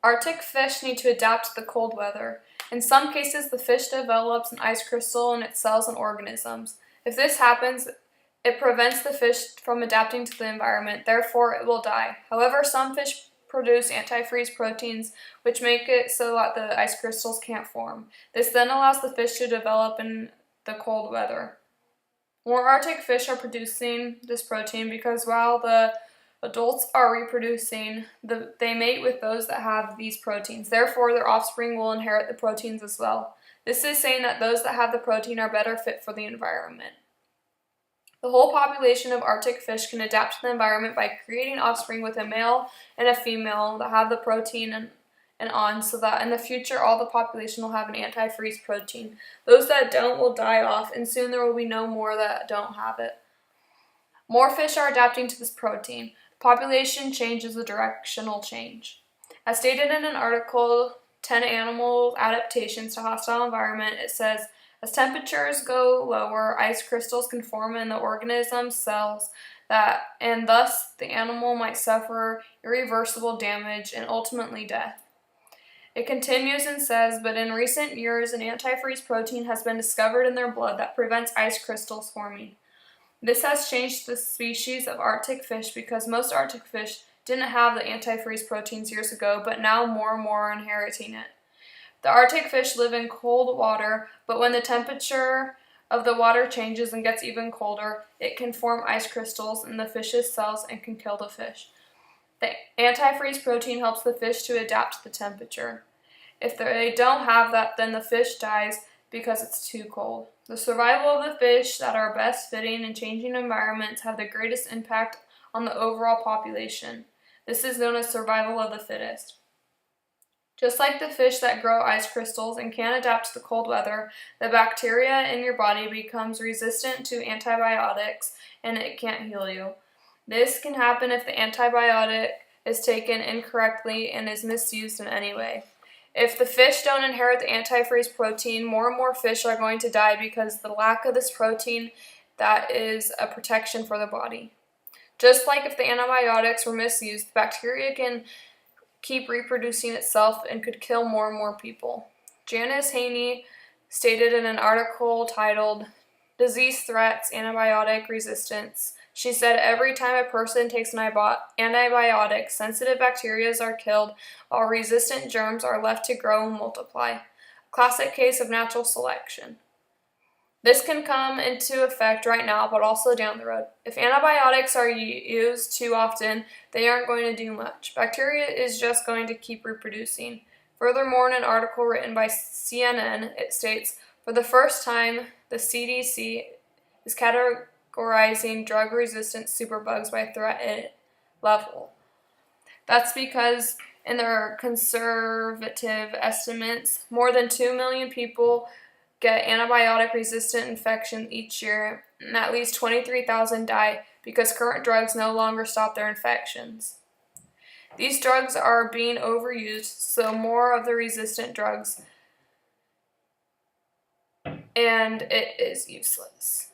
Arctic fish need to adapt to the cold weather. In some cases, the fish develops an ice crystal in its cells and organisms. If this happens, it prevents the fish from adapting to the environment, therefore it will die. However, some fish produce antifreeze proteins which make it so that the ice crystals can't form. This then allows the fish to develop in the cold weather. More Arctic fish are producing this protein because while the adults are reproducing, they mate with those that have these proteins. Therefore, their offspring will inherit the proteins as well. This is saying that those that have the protein are better fit for the environment. The whole population of Arctic fish can adapt to the environment by creating offspring with a male and a female that have the protein and on, so that in the future all the population will have an antifreeze protein. Those that don't will die off, and soon there will be no more that don't have it. More fish are adapting to this protein. Population change is a directional change. As stated in an article, 10 Animal Adaptations to Hostile Environment, it says, as temperatures go lower, ice crystals can form in the organism's cells and thus the animal might suffer irreversible damage and ultimately death. It continues and says, but in recent years, an antifreeze protein has been discovered in their blood that prevents ice crystals forming. This has changed the species of Arctic fish because most Arctic fish didn't have the antifreeze proteins years ago, but now more and more are inheriting it. The Arctic fish live in cold water, but when the temperature of the water changes and gets even colder, it can form ice crystals in the fish's cells and can kill the fish. The antifreeze protein helps the fish to adapt to the temperature. If they don't have that, then the fish dies because it's too cold. The survival of the fish that are best fitting in changing environments have the greatest impact on the overall population. This is known as survival of the fittest. Just like the fish that grow ice crystals and can adapt to the cold weather, the bacteria in your body becomes resistant to antibiotics and it can't heal you. This can happen if the antibiotic is taken incorrectly and is misused in any way. If the fish don't inherit the antifreeze protein, more and more fish are going to die because the lack of this protein that is a protection for the body. Just like if the antibiotics were misused, the bacteria can keep reproducing itself and could kill more and more people. Janice Haney stated in an article titled Disease Threats, Antibiotic Resistance, she said every time a person takes an antibiotic, sensitive bacteria are killed while resistant germs are left to grow and multiply. A classic case of natural selection. This can come into effect right now, but also down the road. If antibiotics are used too often, they aren't going to do much. Bacteria is just going to keep reproducing. Furthermore, in an article written by CNN, it states, for the first time, the CDC is categorizing drug-resistant superbugs by threat level. That's because, in their conservative estimates, more than 2 million people get antibiotic-resistant infection each year, and at least 23,000 die because current drugs no longer stop their infections. These drugs are being overused, so more of the resistant drugs, and it is useless.